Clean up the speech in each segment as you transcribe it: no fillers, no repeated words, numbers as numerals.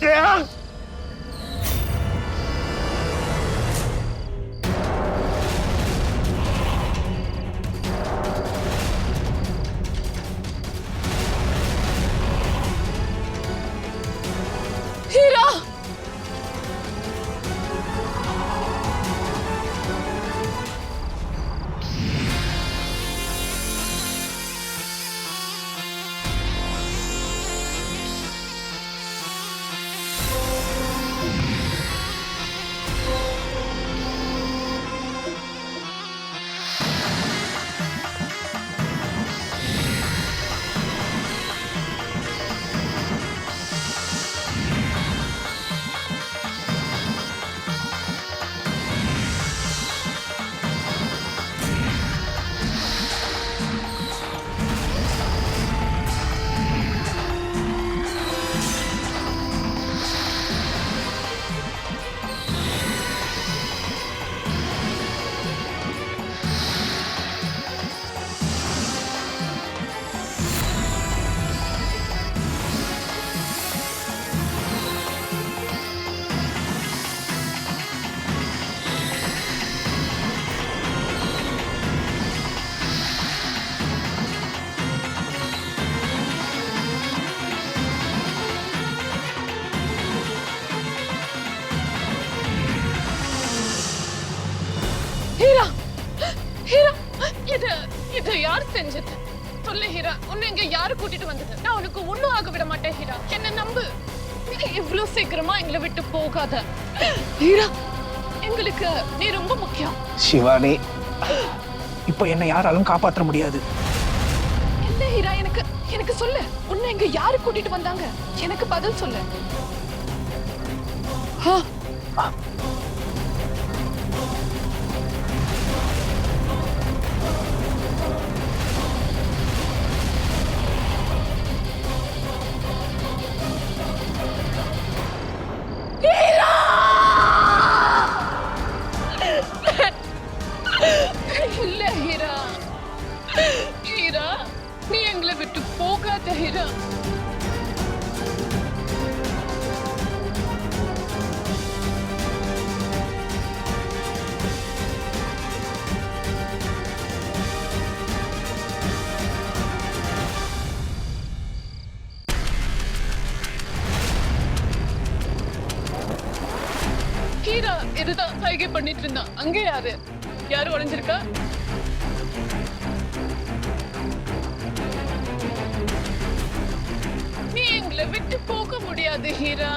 ஹீரா, ஹீரா, ஹீரா, இது யார் செஞ்சது? சொல்லு ஹீரா, உன்னை இங்க யாரு கூட்டிட்டு வந்தது? நான் உனக்கு ஒண்ணும் ஆக விட மாட்டேன் ஹீரா, என்ன நம்பு. இவ்வளவு சீக்கிரமா எங்களை விட்டு போகாத ஹீரா, எங்களுக்கு நீ ரொம்ப முக்கியம். சிவானி, இப்ப என்ன யாராலும் காப்பாற்ற முடியாது. என்ன ஹீரா, எனக்கு சொல்லு, உன்னை இங்க யாரு கூட்டிட்டு வந்தாங்க? எனக்கு பதில் சொல்லு. இல்ல ஹீரா, ஹீரா, நீ எங்களை விட்டு போகாத ஹீரா. ஹீரா இதுதான் சைகை பண்ணிட்டு இருந்தான். அங்கே யாரு உடைஞ்சிருக்கா? நீ எங்களை விட்டு போக முடியாது ஹீரா.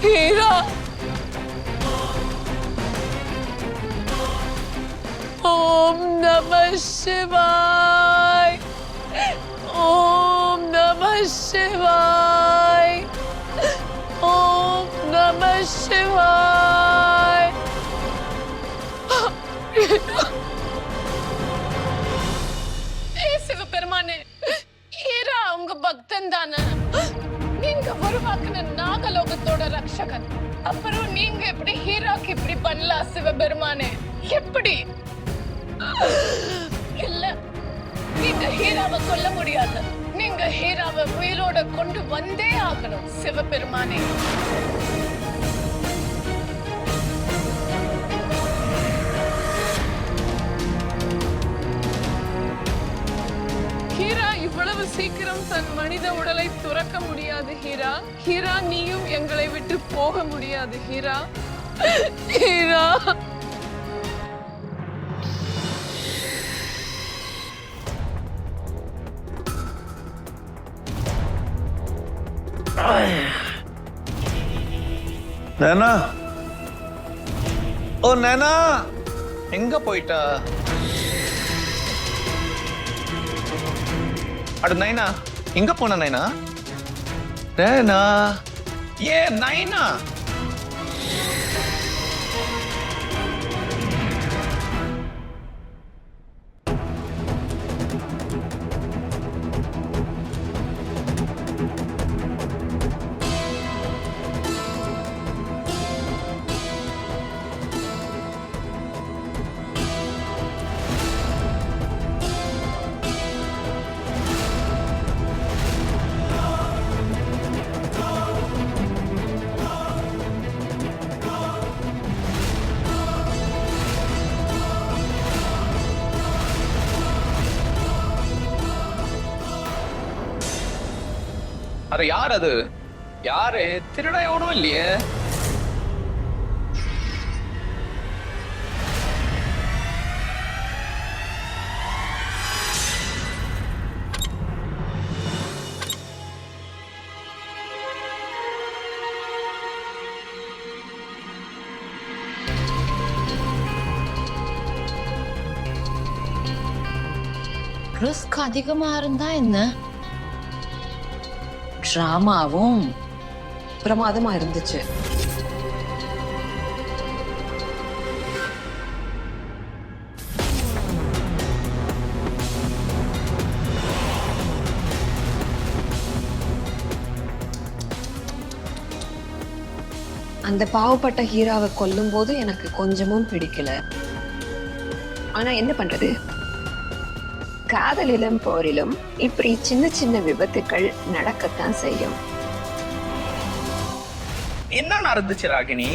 ஹீரா, ஓம் நம சிவாய், ஓம் நம சிவாய், ஓம் நம சிவாய். சிவபெருமானே, ஹீரா உங்க பக்தன் தானே? நீங்க உருவாக்குன நாகலோகத்தோட ரக்ஷகன். அப்புறம் நீங்க எப்படி ஹீராக்கு இப்படி பண்ணலாம் சிவபெருமானே? எப்படி? இல்ல, நீங்க ஹீராவை கொல்ல முடியாது. நீங்க ஹீராவை உயிரோட கொண்டு வந்தே ஆகணும் சிவபெருமானே. ஹீரா இவ்வளவு சீக்கிரம் தன் மனித உடலை துறக்க முடியாது ஹீரா. ஹீரா, நீயும் எங்களை விட்டு போக முடியாது ஹீரா. ஹீரா, நைனா, ஓ நைனா, எங்க போயிட்டா? அட நைனா, எங்க போன நைனா? நைனா, ஏ நைனா, அட யார் அது? யாரு? திருட எவனும் இல்லையே. ரிஸ்க் அதிகமா இருந்தா என்ன? டிராமாவும் பிரமாதமா இருந்துச்சு. அந்த பாவப்பட்ட ஹீராவை கொல்லும் போது எனக்கு கொஞ்சமும் பிடிக்கல. ஆனா என்ன பண்றது, காதலிலும் போரிலும் இப்படி சின்ன சின்ன விபத்துக்கள் நடக்கத்தான் செய்யும். என்ன நடந்துச்சு ராகினி?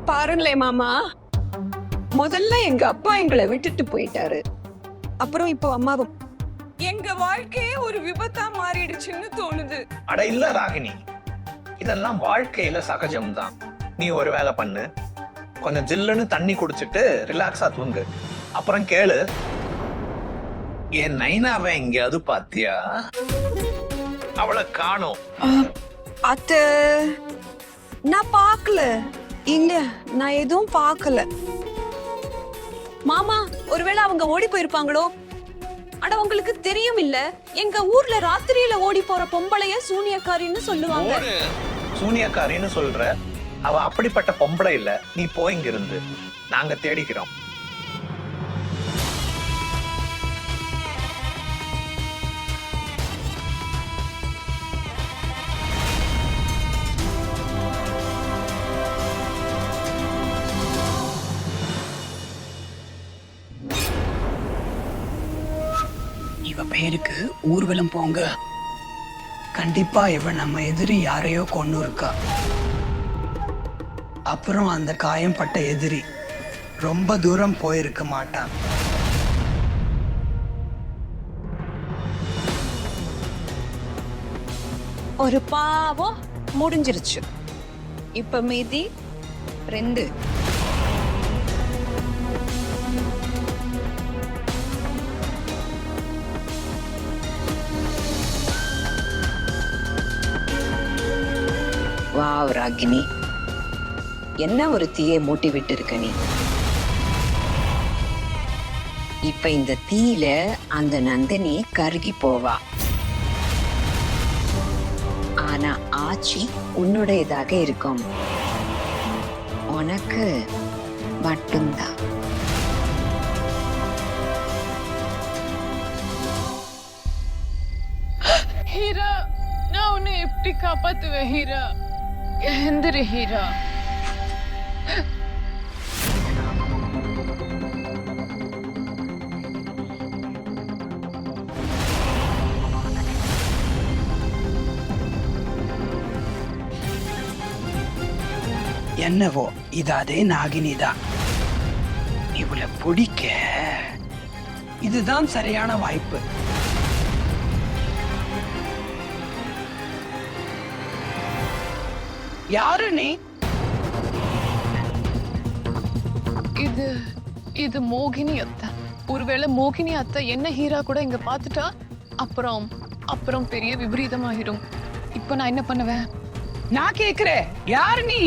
பாருங்களே மாமா, முதல்ல எங்க அப்பா எங்களை விட்டுட்டு போயிட்டாரு. அப்புறம் இப்போ அம்மாவும். எங்க வாழ்க்கையே ஒரு விபத்தா மாறிடுச்சுன்னு தோணுது. அட இல்ல ராகினி, இதெல்லாம் வாழ்க்கையில சகஜம்தான். நீ ஒரு வேலை பண்ணு, கொஞ்சம் ஜில்லுன்னு தண்ணி குடிச்சிட்டு ரிலாக்ஸா தூங்கு. அப்புறம் கேளு, என் நைனாவை எங்கேயாவது பாத்தியா? அவளை காணோம். அத்த, நான் பார்க்கல. இல்ல, நான் எதுவும் பார்க்கல. மாமா, ஒருவேளை அவங்க ஓடி போயிருப்பாங்களோ? அட உங்களுக்கு தெரியும் இல்ல, எங்க ஊர்ல ராத்திரியில ஓடி போற பொம்பளைய சூனியக்காரின்னு சொல்லுவாங்க. சூனியக்காரின்னு சொல்ற? அவ அப்படிப்பட்ட பொம்பளை இல்ல. நீ போய் இங்க இருந்து, நாங்க தேடிக்கிறோம். இவ பேருக்கு ஊர்வலம் போங்க. கண்டிப்பா இவ நம்ம எதிரி யாரையோ கொண்டு இருக்கா. அப்புறம் அந்த காயம் பட்ட எதிரி ரொம்ப தூரம் போயிருக்க மாட்டான். ஒரு பாவம் முடிஞ்சிருச்சு. இப்ப மீதி 2. வாவ் ராகினி, என்ன ஒரு தீயை மூட்டி விட்டு இருக்க நீ. இப்ப இந்த தீயில அந்த நந்தினி கருகி போவா. ஆனா ஆட்சி உன்னுடையதாக இருக்கும். உனக்கு மட்டும்தான். ஹீரா, நான் உன்னை எப்படி காப்பாத்துவேன் ஹீரா? எந்திரி ஹீரா. என்னவோ இது அதே நாகினிதான். இவளை பிடிக்க இதுதான் சரியான வாய்ப்பு. யாரு நீ? இது மோகினி அத்தை. ஒருவேளை மோகினி அத்தை என்ன ஹீரா கூட இங்க பாத்துட்டா அப்புறம் பெரிய விபரீதமாகிடும். இப்ப நான் என்ன பண்ணுவேன்? நான் கேக்குறேன், யாரு நீ?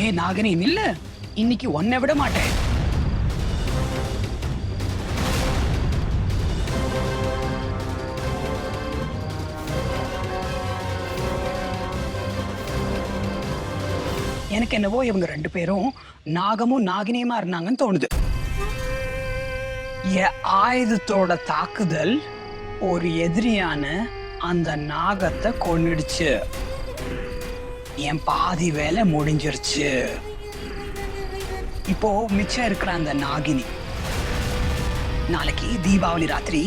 ஏ நாகினி நில்ல, இன்னைக்கு ஒன்னை விட மாட்டேன். எனக்கு என்னவோ இவங்க 2 பேரும் நாகமும் நாகினியுமா இருந்தாங்கன்னு தோணுது. என் ஆயுதத்தோட தாக்குதல் ஒரு எதிரியான அந்த நாகத்தை கொன்னுடுச்சு. என் பாதி வேலை முடிஞ்சிருச்சு. இப்போ மிச்சம் இருக்கிற அந்த நாகினி, நாளைக்கு தீபாவளி ராத்திரி,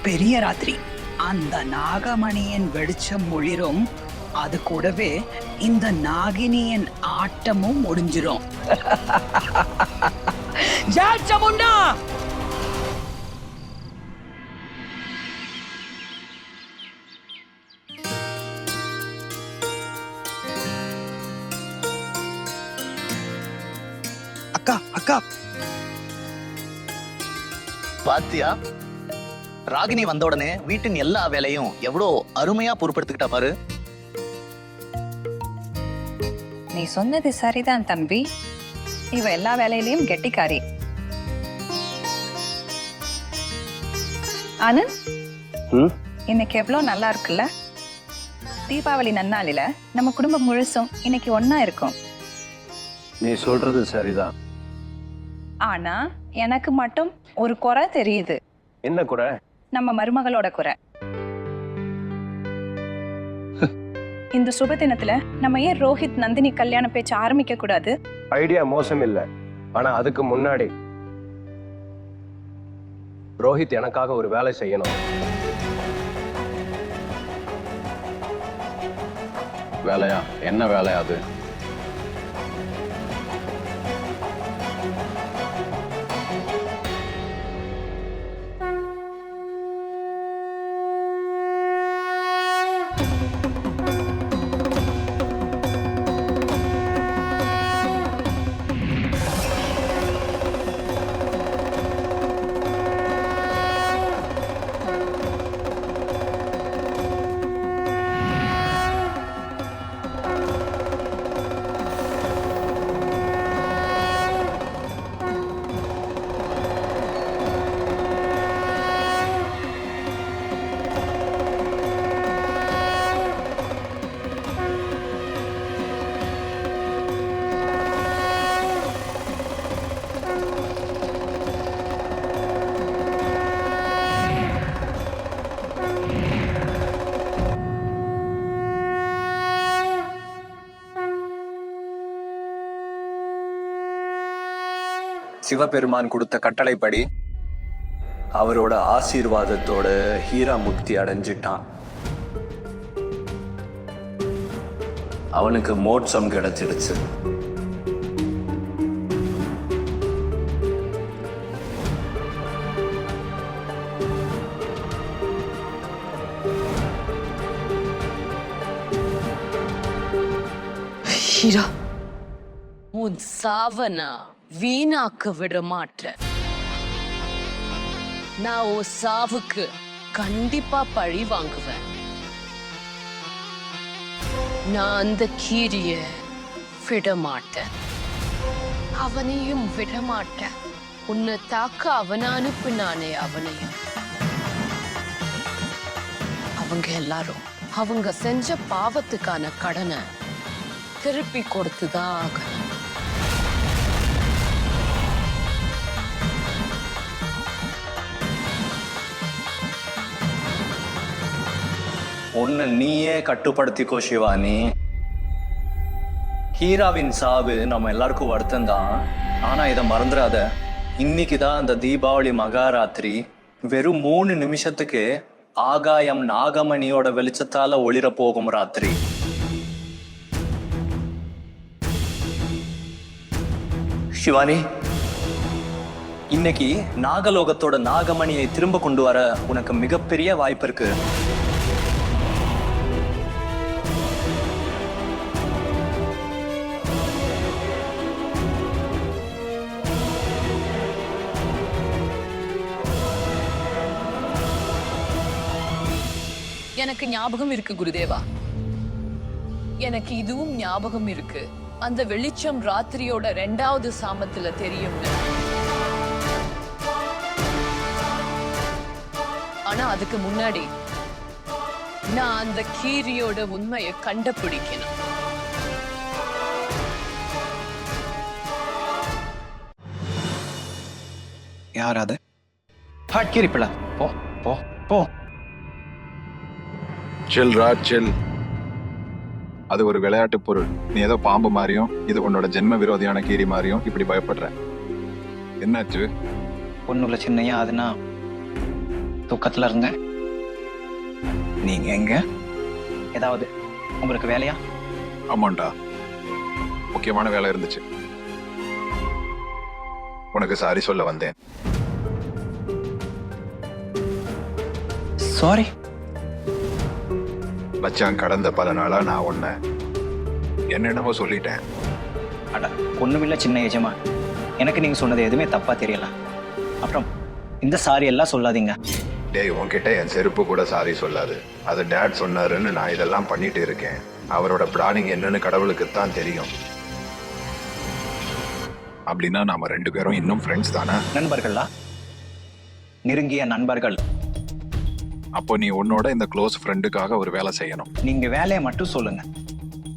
பெரிய ராத்திரி. அந்த நாகமணியின் வெளிச்சம் ஒளிரும், அது கூடவே இந்த நாகினியின் ஆட்டமும் முடிஞ்சிரும். ஜாச்சமுண்டா. அக்கா அக்கா பாத்தியா, ராகினி வந்த உடனே வீட்டின் எல்லா வேலையும் எவ்வளோ அருமையா பொறுப்படுத்திக்கிட்டா பாரு. நீ சொன்னது சரிதான் தம்பி. இவ எல்லா வேலையிலயும் கெட்டிக்காரி. ஆனந்த், இன்னைக்கு எவ்வளவு நல்லா இருக்குல்ல? தீபாவளி நன்னாளில நம்ம குடும்பம் முழுசும் இன்னைக்கு ஒன்னா இருக்கும். நீ சொல்றது சரிதான். ஆனா எனக்கு மட்டும் ஒரு குறை தெரியுது. என்ன குறை? நம்ம மருமகளோட குறை. இந்த சுப தினத்துல நம்ம ஏன் ரோஹித் நந்தினி கல்யாண பேச்சு ஆரம்பிக்க கூடாது? ஐடியா மோசம் இல்ல, ஆனா அதுக்கு முன்னாடி ரோஹித் எனக்காக ஒரு வேலை செய்யணும். வேலையா? என்ன வேலை அது? சிவபெருமான் கொடுத்த கட்டளைப்படி அவரோட ஆசீர்வாதத்தோட ஹீரா முக்தி அடைஞ்சிட்டான். அவனுக்கு மோட்சம் கிடைச்சிடுச்சு. ஹீரா, உன் சாவனா வீணாக்க விட மாட்டேன். நான் உன் சாவுக்கு கண்டிப்பா பழி வாங்குவேன். நான் அந்த கீரிய விட மாட்டேன், அவனையும் விட மாட்டேன். உன்னை தாக்க அவனை அனுப்பினானே, அவனையும். அவங்க எல்லாரும் அவங்க செஞ்ச பாவத்துக்கான கடனை திருப்பி கொடுத்துதான் ஆகணும். உன்னை நீயே கட்டுப்படுத்திக்கோ சிவானி. ஹீராவின் சாவு நம்ம எல்லாருக்கும் வருத்தம் தான், ஆனா இதை மறந்துடாத. இன்னைக்குதான் அந்த தீபாவளி மகாராத்திரி. வெறும் 3 நிமிஷத்துக்கு ஆகாயம் நாகமணியோட வெளிச்சத்தால ஒளிர போகும் ராத்திரி. சிவானி, இன்னைக்கு நாகலோகத்தோட நாகமணியை திரும்ப கொண்டு வர உனக்கு மிகப்பெரிய வாய்ப்பு இருக்கு. எனக்கு ஞாபகம் இருக்கு குருதேவா, எனக்கு இதுவும் ஞாபகம் இருக்கு. அந்த வெளிச்சம் ராத்திரியோட 2வது சாமத்துல தெரியும். ஆனா அதுக்கு முன்னாடி நான் அந்த கீரியோட உண்மையை கண்டுபிடிக்கணும். யார் அது? கீரிப்பிள்ள, போ போ போ. சில் ராஜ், சில். அது ஒரு விளையாட்டு பொருள். நீ ஏதோ பாம்பு மாதிரியும் இது உன்னோட ஜென்ம விரோதியான கீரி மாதிரியும் இப்படி பயப்படுற. என்னாச்சு? ஒண்ணுல சின்னையா, அதுனா தூக்கத்துல இருந்தேன். நீங்க எங்க? ஏதாவது உங்களுக்கு வேலையா? ஆமாண்டா, முக்கியமான வேலை இருந்துச்சு. உனக்கு சாரி சொல்ல வந்தேன். சாரி. மச்சான், கடந்த பல நாளா நான் உன்னை என்னென்னவோ சொல்லிட்டேன். அட ஒண்ணுமில்ல சின்ன எஜமா, எனக்கு நீங்க சொன்னது எதுவுமே தப்பா தெரியல. அப்புறம் இந்த சாரி எல்லாம் சொல்லாதீங்க. டேய், உன்கிட்ட என் செருப்பு கூட சாரி சொல்லாது. அது டேட் சொன்னாருன்னு நான் இதெல்லாம் பண்ணிட்டு இருக்கேன். அவரோட பிளானிங் என்னன்னு கடவுளுக்குத்தான் தெரியும். அப்படின்னா நாம 2 பேரும் இன்னும் ஃப்ரெண்ட்ஸ் தானே? நண்பர்களா? நெருங்கிய நண்பர்கள். அப்போ நீ உன்னோட இந்த க்ளோஸ் ஃப்ரெண்டுக்காக ஒரு வேலை செய்யணும். நீங்க வேலையை மட்டும் சொல்லுங்க,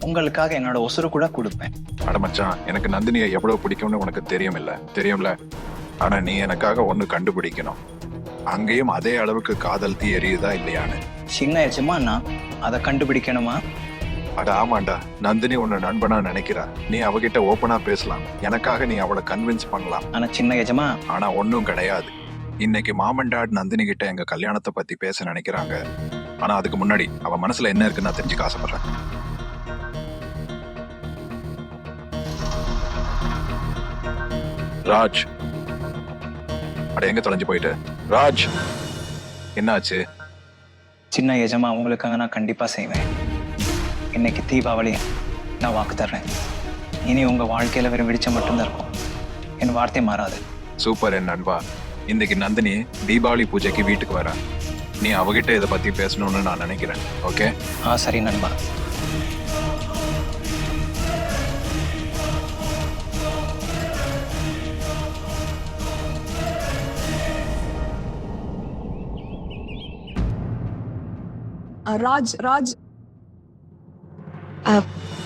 உங்களுக்காக என்னோட உசுறு கூட கொடுப்பேன். அட மச்சான், எனக்கு நந்தினியை எவ்வளவு பிடிக்கும்னு உனக்கு தெரியும்ல. ஆனா நீ எனக்காக ஒண்ணு கண்டுபிடிக்கணும். அங்கேயும் அதே அளவுக்கு காதல் தீ எரியுதா இல்லையான்னு. சின்ன எஜமா, நான் அதை கண்டுபிடிக்கணுமா? அட ஆமாண்டா, நந்தினி உன்னை நண்பனா நினைக்கிறா. நீ அவகிட்ட ஓப்பனா பேசலாம். எனக்காக நீ அவளை கன்வின்ஸ் பண்ணலாம். ஆனா சின்ன எஜமா, ஆனா ஒன்னும் கிடையாது. இன்னைக்கு மாமன் டாட் நந்தினி கிட்ட எங்க கல்யாணத்தை பத்தி பேச நினைக்கிறாங்க. ஆனா அதுக்கு முன்னாடி அவ மனசுல என்ன இருக்குன்னு நான் தெரிஞ்சுக்க ஆசைப்படுறேன். ராஜ், அட எங்க தொலைஞ்சு போயிட்டு? ராஜ், என்னாச்சு? சின்ன எஜமா, உங்களுக்காக நான் கண்டிப்பா செய்வேன். இன்னைக்கு தீபாவளி, நான் வாக்கு தர்றேன். இனி உங்க வாழ்க்கையில வெறும் வெளிச்சம் மட்டும்தான் இருக்கும். என் வார்த்தை மாறாது. சூப்பர் என் நண்பா. இன்னைக்கு நந்தினி தீபாவளி பூஜைக்கு வீட்டுக்கு வர. நீ அவகிட்ட இதை பத்தி பேசணும்னு நான் நினைக்கிறேன். ஓகே? சரி நண்பா. ராஜ்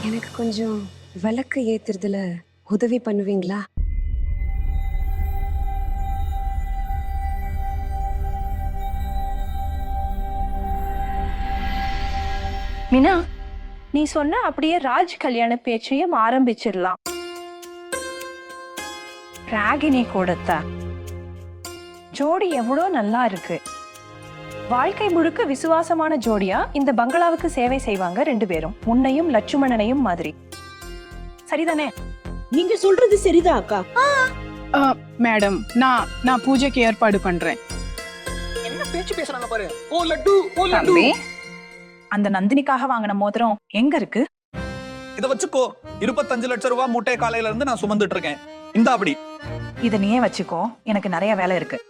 எனக்கு கொஞ்சம் விளக்கு ஏத்துறதுல உதவி பண்ணுவீங்களா? மீனா, நீ சொன்ன அப்படியே ராஜ் கல்யாண பேச்சையும் ஆரம்பிச்சிடலாம். ராகினி கொடுத்த ஜோடி எவ்வளோ நல்லா இருக்கு. வாழ்க்கை முழுக்க விசுவாசமான ஜோடியா இந்த பங்களாவுக்கு சேவை செய்வாங்க 2 பேரும், உன்னையும் லட்சுமணனையும் மாதிரி. சரிதானே? நீங்க சொல்றது சரிதான் அக்கா. மேடம், நான் பூஜைக்கு ஏற்பாடு பண்றேன். என்ன பேச்சு பேசுறாங்க பாரு. ஓ லட்டு, ஓ லட்டு. தம்பி, அந்த நந்தினிக்காக வாங்கின மோதிரம் எங்க இருக்கு? இத வச்சுக்கோ. 25 லட்சம் ரூபாய் மூட்டை காலையில இருந்து நான் சுமந்துட்டு இருக்கேன். இந்த அப்படி இத நீயே வச்சுக்கோ, எனக்கு நிறைய வேலை இருக்கு.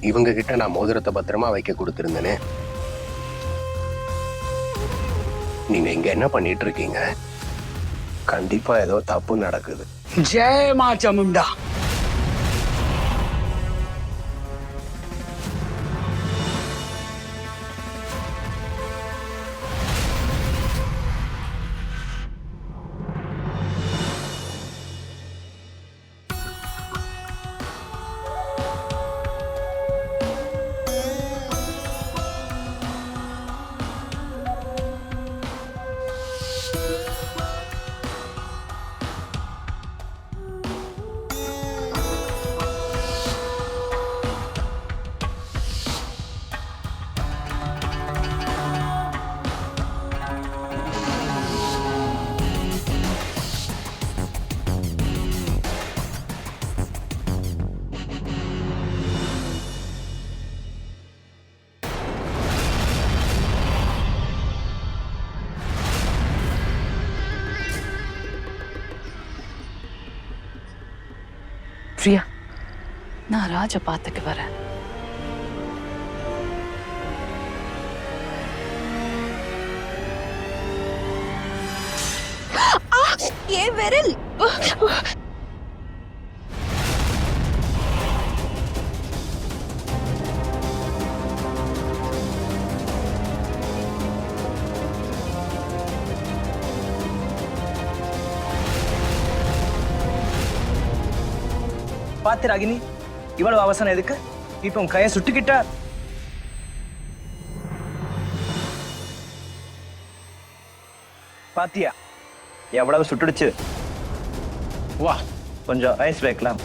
இவங்க கிட்ட நான் மோதிரத்தை பத்திரமா வைக்க கொடுத்திருந்தேனே. நீங்க இங்க என்ன பண்ணிட்டு இருக்கீங்க? கண்டிப்பா ஏதோ தப்பு நடக்குது. ஜெய் மா சாமுண்டா. பிரியா, நான் ராஜ பார்த்துட்டு வரேன். ஏன் விரல்? பாத்து ராகினி, இவ்வளவு அவசரம் எதுக்கு? இப்ப உன் கையை சுட்டுக்கிட்டா பாத்தியா எவ்வளவு சுட்டுடுச்சு. வா கொஞ்சம் ஐஸ் வைக்கலாம்.